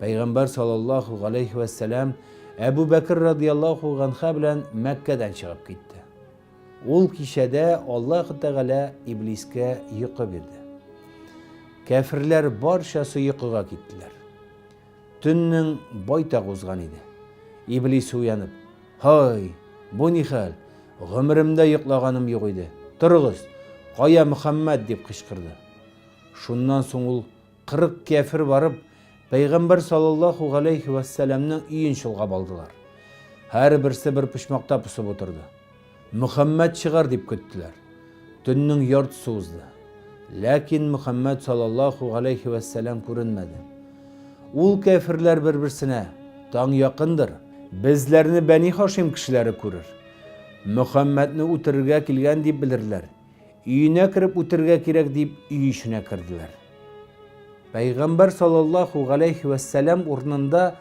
Peygamber sallallahu aleyhi ve sellem Ebu Bekir radıyallahu anh'a bilen Mekke'den çıkıp gitti. Ol kişede Allah-u Teala ibliske yıkı birdi. Kafirler barşası yıkıga gittiler. Tünün bayta uzgan idi. İblis uyanıp, "Hay, bu ni hal? Ömrümde yıklağanım yok idi. Turğuz, Kaya Muhammed" dep kışkırdı. Şundan soň ol 40 kafir barıp Peygamber sallallahu aleyhi ve sellem'nin iyin şulgap aldılar. Her birisi bir pışmakta pusup oturdu. Muhammed çıgar dep köttüler. Tünün yartısı uzdu. Lakin Muhammed sallallahu aleyhi ve sellem görünmedi. Ul kafirler bir-birsine, "Taň yakındır, bizlerini Beni Haşim kişileri görür. Muhammedni utirge kilgen dep bilirler. Üyüne kirip utirge kirek dep üy işine kirdiler." Peygamber sallallahu aleyhi ve sellem ornunda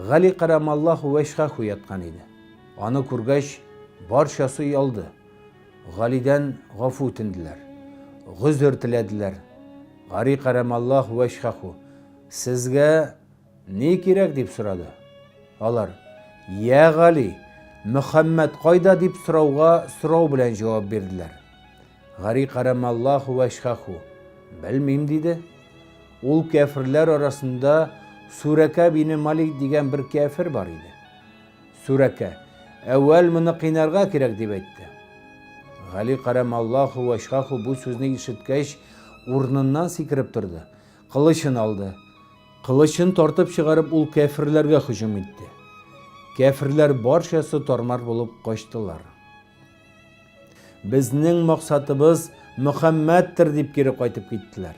Gali karamallahu veşhahu yatkan idi. Anı kurgaş barşası yaldı. Gali'den gafu tindiler. Gızır tilediler. Gali karamallahu veşhahu, "Sizge ne kirek?" dep soradı. Alar, "Ya Gali, Muhammed kayda?" dep sorawga soraw bilen jogap berdiler. Gali karamallahu veşhahu, "Bilmeyim" dedi. Ol kafirler arasında Suraka bin Malik digen bir kafir var idi. Suraka, "Evvel mını qinarga kirek" dep aytdı. Gali karamallahu veşhahu bu sözünü işitkeş ornundan sikirip turdu. Kılıçını aldı. Kılıçını tortup çıkarıp ol kafirlerge hücum etti. Kafirler barşası tormar bulup koştular. "Bizning maksatımız Muhammed'tir" dep geri qaytıp gittiler.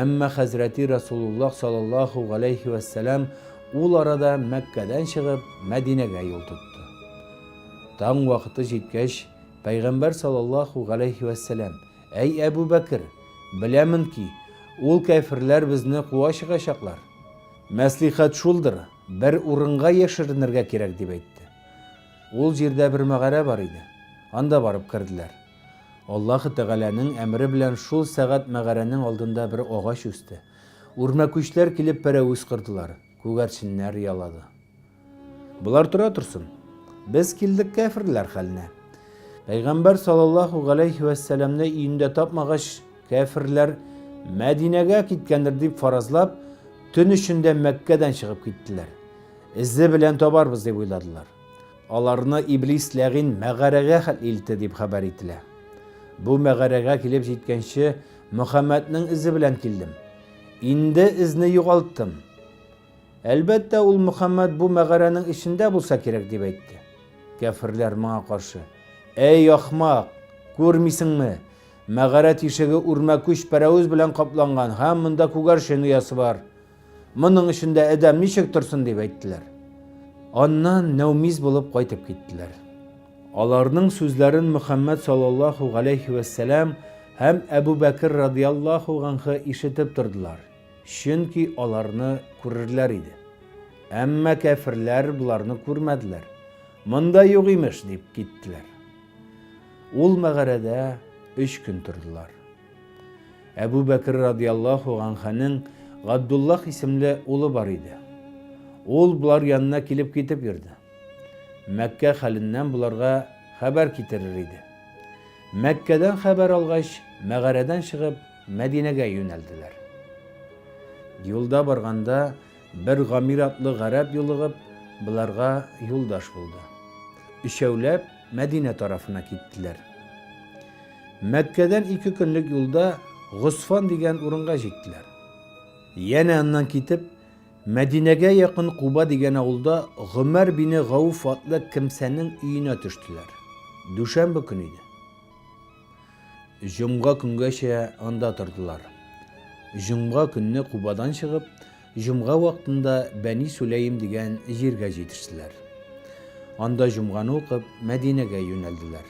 Amma Hazreti Resulullah sallallahu aleyhi ve sellem ol arada Mekke'den çıkıp Medine'ge yol tuttu. Taң vakıtı jetkeş Peygamber sallallahu aleyhi ve sellem, "Ey Ebu Bekir, bilemin ki ol kafirler bizni kuva çıkaşaklar. Meslihat şuldur, bir urunga yaşırınırga kerek" dep aytdı. Ol jerde bir mağara var idi. Anda barıp kirdiler. Allah-u Teala'nın emri bilen şul sagat mağaranın aldında bir oğaç üstü. Urmakuşlar kilip pereviz kırdılar. Kugarçinler yaladı. "Bular tura tursun. Biz kildik kafirler haline." Peygamber sallallahu aleyhi ve sellem'ne iyinde tapmagaç kafirler Medine'ge gitkendir dep farazlap, tün içinde Mekke'den çıkıp gittiler. "İzzi bilen tabarбыз" dep oyladılar. Alarını iblis lagin mağaraga hal ilti dep haber ettiler. Bu mağaraga kilip jetkençe Muhammed'nin izi bilen kildim. Indi izni yoğalttım. Elbette ol Muhammed bu mağaranın içinde bulsa kerek dep aytdı. Kafirler mağa karşı, "Ey ahmak, görmisinmi? Mağara tişigi urmakuş pereviz bilen kaplangan, hem mında kugarşen uyası var. Munun içinde edem nişek tursun" dep ayttılar. Ondan nevmiz bulup qaytıp gittiler. Alarının sözlerin Muhammed sallallahu aleyhi ve sellem hem Ebu Bekir radıyallahu anh'ı işitip durdular. Çünkü alarını görürler idi. Amma kafirler bularını görmediler. "Mında yok imiş" dep gittiler. Ol mağarada 3 gün durdular. Ebu Bekir radıyallahu anh'ın Abdullah isimli oğlu var idi. Ol bular yanına kilip gitip yürüdü. Mekke halinden bularga haber getirir idi. Mekke'den haber algaç mağaradan çıkıp Medine'ge yöneldiler. Yolda barganda bir Gamir atlı garap yoluğup bularga yoldaş buldu. Üçevlep Medine tarafına gittiler. Mekke'den 2 günlük yolda Gusfan digen urunga jettiler. Yine ondan gitip Medine'ge yakın Kuba digen avulda Ömer bin Gavf adlı kimsenin üyüne düştüler. Düşenbe günüydü. Cumga güngeçe anda durdular. Cumga gününe Kuba'dan çıkıp Cumga vaktinde Beni Süleym digen jirge jetiştiler. Anda Cumga'nı okup Medine'ge yöneldiler.